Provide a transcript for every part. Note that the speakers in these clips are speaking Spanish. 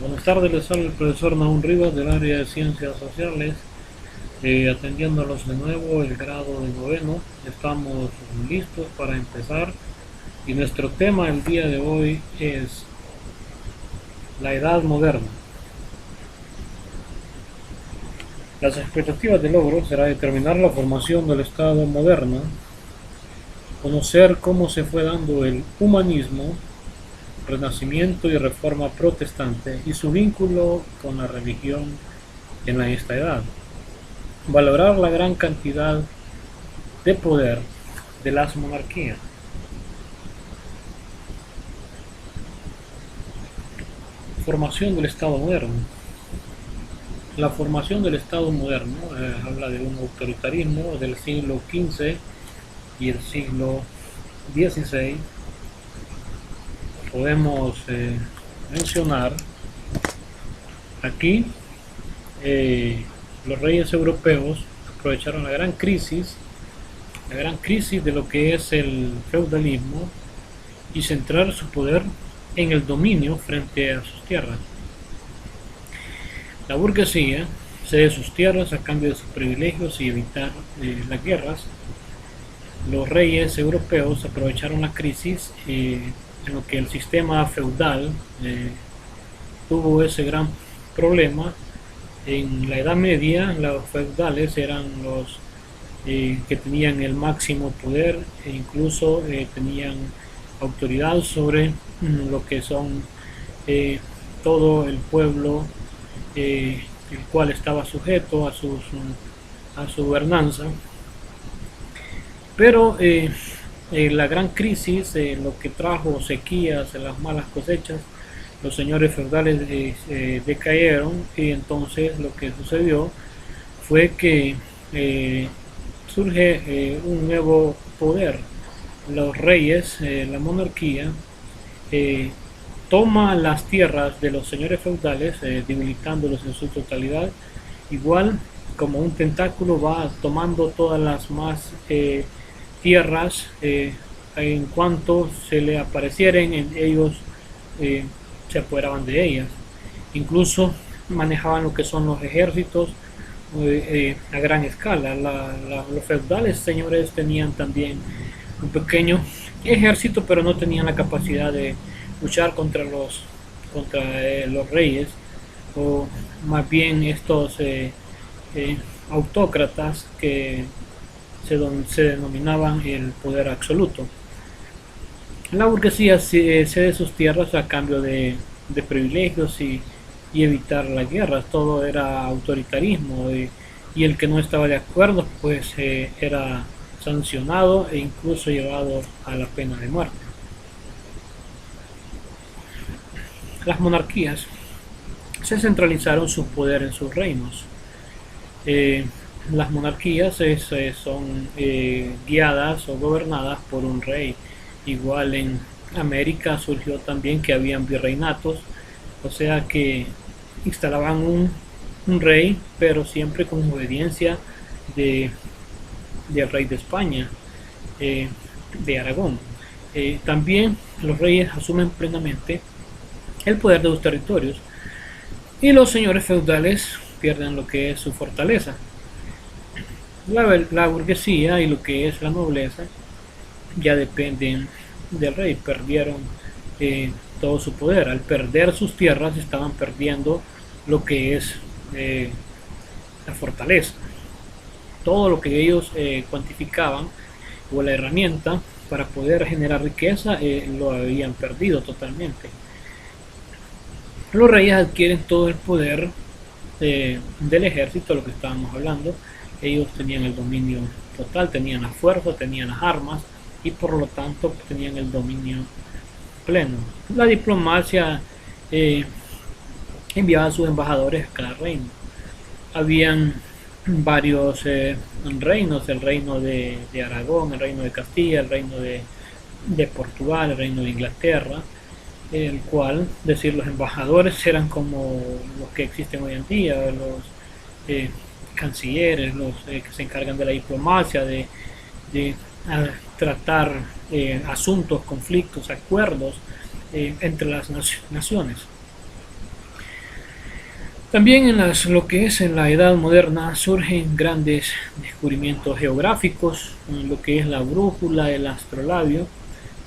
Buenas tardes, les habla el profesor Nahum Rivas del área de Ciencias Sociales, atendiéndolos de nuevo el grado de noveno. Estamos listos para empezar y nuestro tema el día de hoy es la Edad Moderna. Las expectativas de logro será determinar la formación del Estado moderno, conocer cómo se fue dando el humanismo, renacimiento y reforma protestante y su vínculo con la religión en esta edad. Valorar la gran cantidad de poder de las monarquías. Formación del Estado moderno. La formación del Estado moderno habla de un autoritarismo del siglo XV y el siglo XVI. Podemos mencionar aquí los reyes europeos aprovecharon la gran crisis de lo que es el feudalismo y centrar su poder en el dominio frente a sus tierras. La burguesía cede sus tierras a cambio de sus privilegios y evitar las guerras. Los reyes europeos aprovecharon la crisis en lo que el sistema feudal tuvo ese gran problema. En la Edad Media, los feudales eran los que tenían el máximo poder e incluso tenían autoridad sobre lo que son todo el pueblo, el cual estaba sujeto a su gobernanza. Pero la gran crisis, lo que trajo sequías, las malas cosechas, los señores feudales decayeron, y entonces lo que sucedió fue que surge un nuevo poder. Los reyes, la monarquía, toma las tierras de los señores feudales, debilitándolos en su totalidad. Igual como un tentáculo va tomando todas las más tierras en cuanto se le aparecieren, ellos se apoderaban de ellas. Incluso manejaban lo que son los ejércitos a gran escala. Los feudales señores tenían también un pequeño ejército, pero no tenían la capacidad de luchar contra los reyes, o más bien estos autócratas que se denominaban el poder absoluto. La burguesía cede sus tierras a cambio de privilegios y evitar las guerras. Todo era autoritarismo, y el que no estaba de acuerdo pues era sancionado e incluso llevado a la pena de muerte. Las monarquías se centralizaron su poder en sus reinos. Las monarquías son guiadas o gobernadas por un rey. Igual en América surgió también que habían virreinatos, o sea que instalaban un rey, pero siempre con obediencia del rey de España, de Aragón. También los reyes asumen plenamente el poder de los territorios, y los señores feudales pierden lo que es su fortaleza. La burguesía y lo que es la nobleza ya dependen del rey, perdieron todo su poder. Al perder sus tierras estaban perdiendo lo que es la fortaleza. Todo lo que ellos cuantificaban, o la herramienta para poder generar riqueza, lo habían perdido totalmente. Los reyes adquieren todo el poder del ejército, lo que estábamos hablando. Ellos tenían el dominio total, tenían la fuerza, tenían las armas, y por lo tanto tenían el dominio pleno. La diplomacia enviaba a sus embajadores a cada reino. Habían varios reinos: el reino de Aragón, el reino de Castilla, el reino de Portugal, el reino de Inglaterra, el cual, decir, los embajadores eran como los que existen hoy en día, los cancilleres, los que se encargan de la diplomacia, de tratar asuntos, conflictos, acuerdos entre las naciones. También lo que es en la Edad Moderna surgen grandes descubrimientos geográficos, en lo que es la brújula, el astrolabio,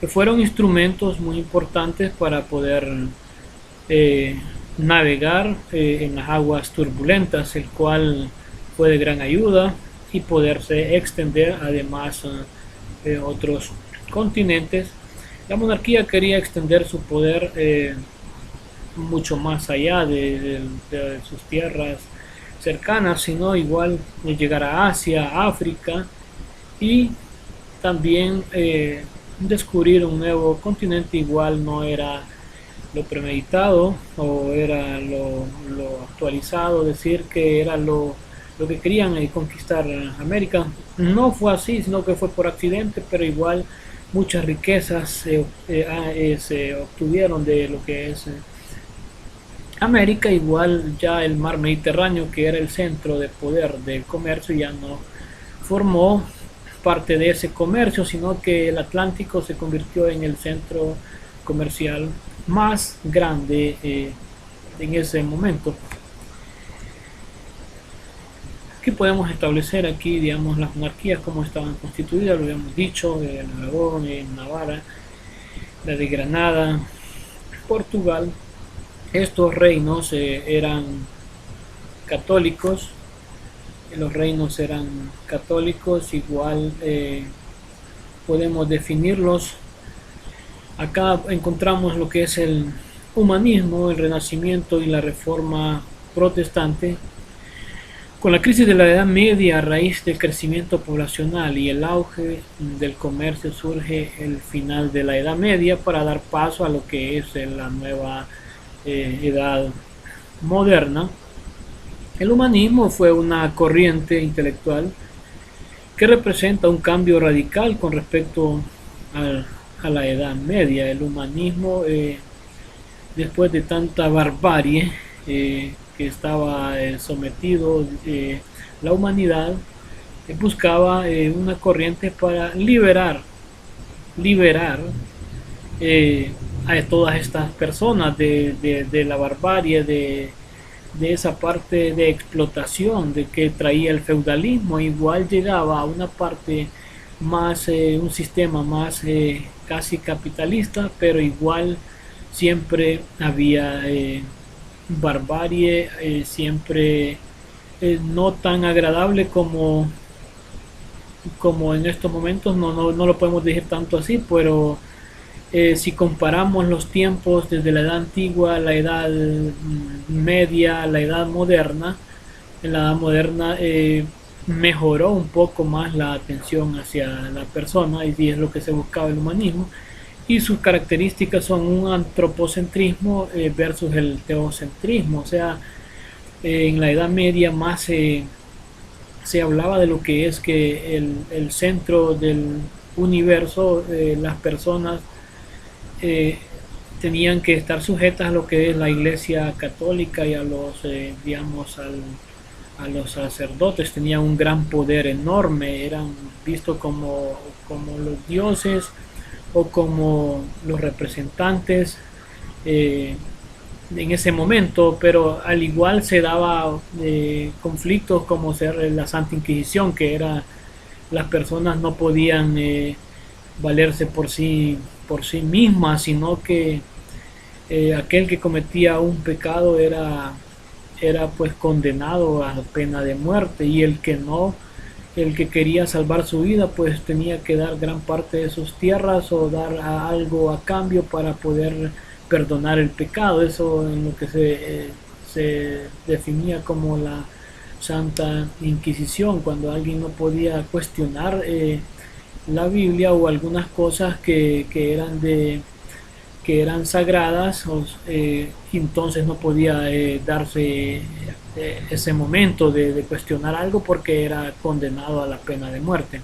que fueron instrumentos muy importantes para poder eh, navegar en las aguas turbulentas, el cual fue de gran ayuda y poderse extender además otros continentes. La monarquía quería extender su poder mucho más allá de sus tierras cercanas, sino igual llegar a Asia, África y también descubrir un nuevo continente. Igual no era lo premeditado o era lo actualizado, decir que era lo que querían conquistar América. No fue así, sino que fue por accidente, pero igual muchas riquezas se obtuvieron de lo que es América. Igual ya el mar Mediterráneo, que era el centro de poder del comercio, ya no formó parte de ese comercio, sino que el Atlántico se convirtió en el centro comercial más grande en ese momento. ¿Qué podemos establecer aquí, digamos, las monarquías, cómo estaban constituidas? Lo habíamos dicho, Aragón, Navarra, la de Granada, Portugal. Estos reinos eran católicos, los reinos eran católicos, igual podemos definirlos. Acá encontramos lo que es el humanismo, el renacimiento y la reforma protestante. Con la crisis de la Edad Media, a raíz del crecimiento poblacional y el auge del comercio, surge el final de la Edad Media para dar paso a lo que es la nueva Edad Moderna. El humanismo fue una corriente intelectual que representa un cambio radical con respecto a la Edad Media. El humanismo, después de tanta barbarie que estaba sometido la humanidad, buscaba una corriente para liberar a todas estas personas de la barbarie, de esa parte de explotación de que traía el feudalismo. Igual llegaba a una parte más, un sistema más casi capitalista, pero igual siempre había barbarie, siempre no tan agradable como en estos momentos. No lo podemos decir tanto así, pero si comparamos los tiempos desde la edad antigua, la edad media, la edad moderna, en la edad moderna mejoró un poco más la atención hacia la persona, y es lo que se buscaba el humanismo, y sus características son un antropocentrismo versus el teocentrismo. O sea, en la edad media más se hablaba de lo que es que el centro del universo, las personas tenían que estar sujetas a lo que es la Iglesia Católica y a los, digamos, a los sacerdotes. Tenían un gran poder enorme, eran vistos como los dioses o como los representantes en ese momento, pero al igual se daba conflictos como ser la Santa Inquisición, que era las personas no podían valerse por sí mismas, sino que aquel que cometía un pecado era pues condenado a pena de muerte, y el que no, el que quería salvar su vida, pues tenía que dar gran parte de sus tierras o dar algo a cambio para poder perdonar el pecado. Eso en lo que se definía como la Santa Inquisición, cuando alguien no podía cuestionar la Biblia o algunas cosas que eran sagradas, entonces no podía darse ese momento de cuestionar algo, porque era condenado a la pena de muerte.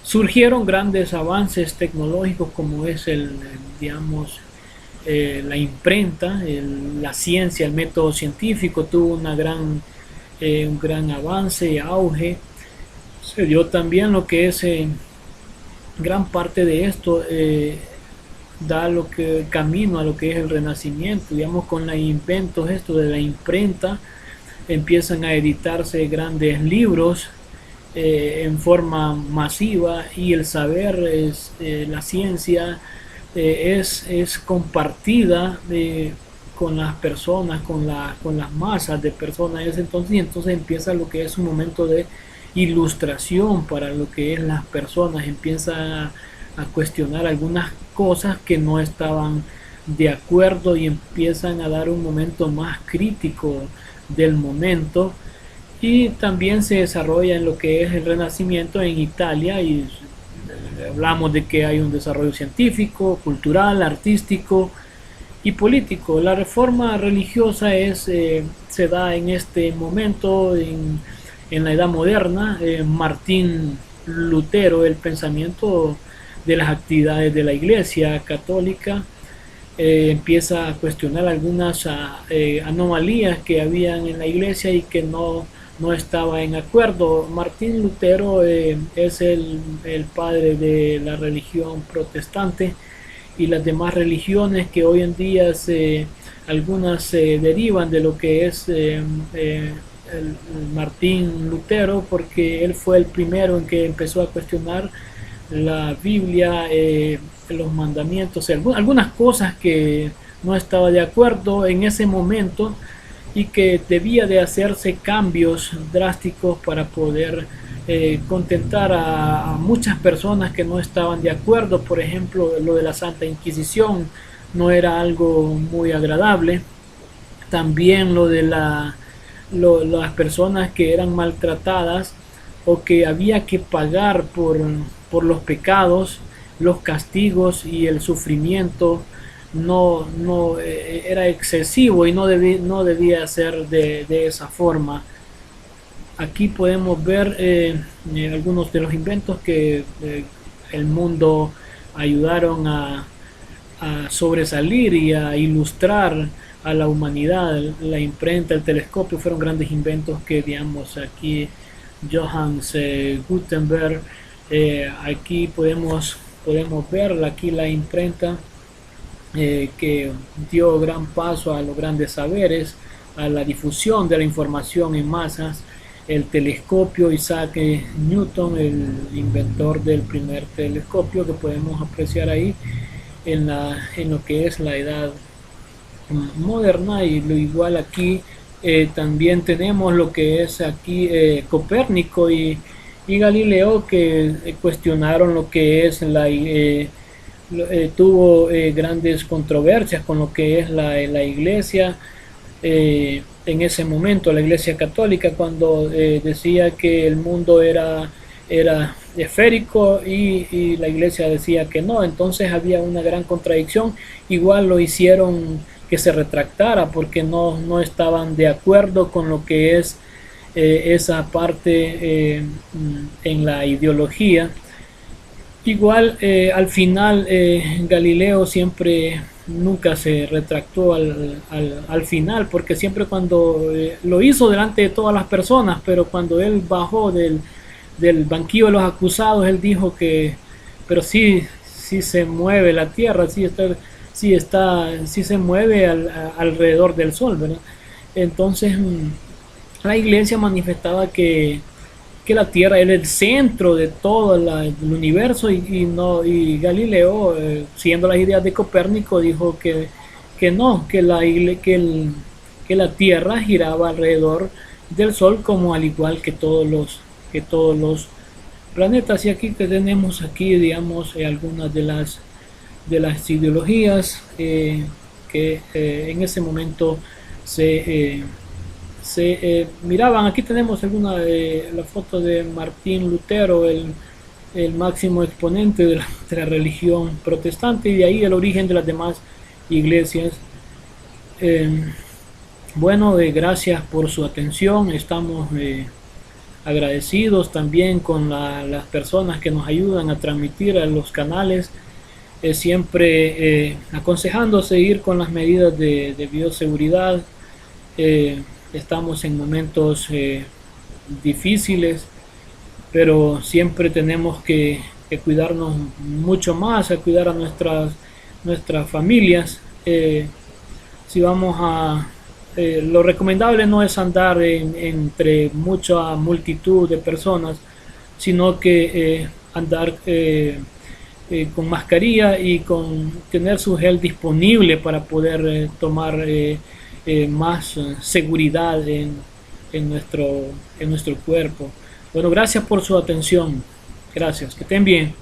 Surgieron grandes avances tecnológicos como es digamos, la imprenta, la ciencia, el método científico tuvo un gran avance y auge. Se dio también lo que es gran parte de esto da lo que camino a lo que es el Renacimiento, digamos, con los inventos esto de la imprenta, empiezan a editarse grandes libros en forma masiva, y el saber es la ciencia es compartida con las personas, con las masas de personas en ese entonces, y entonces empieza lo que es un momento de ilustración para lo que es las personas, empieza a cuestionar algunas cosas que no estaban de acuerdo y empiezan a dar un momento más crítico del momento. Y también se desarrolla en lo que es el Renacimiento en Italia, y hablamos de que hay un desarrollo científico, cultural, artístico y político. La reforma religiosa se da en este momento, en la Edad Moderna. Martín Lutero, el pensamiento de las actividades de la Iglesia Católica, empieza a cuestionar algunas anomalías que habían en la Iglesia y que no estaba en acuerdo. Martín Lutero es el padre de la religión protestante, y las demás religiones que hoy en día algunas se derivan de lo que es el Martín Lutero, porque él fue el primero en que empezó a cuestionar la Biblia, los mandamientos, algunas cosas que no estaba de acuerdo en ese momento, y que debía de hacerse cambios drásticos para poder contentar a muchas personas que no estaban de acuerdo. Por ejemplo, lo de la Santa Inquisición no era algo muy agradable. También lo de las personas que eran maltratadas o que había que pagar por los pecados, los castigos y el sufrimiento no era excesivo, y no debía ser de esa forma. Aquí podemos ver algunos de los inventos que el mundo ayudaron a sobresalir y a ilustrar a la humanidad. La imprenta, el telescopio fueron grandes inventos que, digamos, aquí Johannes Gutenberg, aquí podemos ver aquí la imprenta, que dio gran paso a los grandes saberes, a la difusión de la información en masas. El telescopio, Isaac Newton, el inventor del primer telescopio, que podemos apreciar ahí en lo que es la edad moderna. Y lo igual aquí también tenemos lo que es aquí Copérnico y Galileo, que cuestionaron lo que es tuvo grandes controversias con lo que es la iglesia en ese momento, la Iglesia Católica, cuando decía que el mundo era esférico, y la Iglesia decía que no. Entonces había una gran contradicción. Igual lo hicieron que se retractara, porque no estaban de acuerdo con lo que es esa parte en la ideología. Igual al final Galileo siempre nunca se retractó al final, porque siempre cuando lo hizo delante de todas las personas, pero cuando él bajó del banquillo de los acusados, él dijo que pero sí se mueve la tierra, sí se mueve alrededor del sol, ¿verdad? Entonces la iglesia manifestaba que la Tierra era el centro de todo el universo, y Galileo, siguiendo las ideas de Copérnico, dijo que no, que la Tierra giraba alrededor del Sol, como al igual que todos los planetas. Y aquí que tenemos aquí, digamos, algunas de las ideologías que en ese momento se miraban. Aquí tenemos la foto de Martín Lutero, el máximo exponente de la religión protestante, y de ahí el origen de las demás iglesias. Bueno, gracias por su atención. Estamos agradecidos también con las personas que nos ayudan a transmitir a los canales, siempre aconsejando seguir con las medidas de bioseguridad. Estamos en momentos difíciles, pero siempre tenemos que cuidarnos mucho más, a cuidar a nuestras familias. Si vamos a lo recomendable no es andar entre mucha multitud de personas, sino que andar con mascarilla y con tener su gel disponible para poder tomar más seguridad en nuestro cuerpo. Bueno, gracias por su atención. Gracias, que estén bien.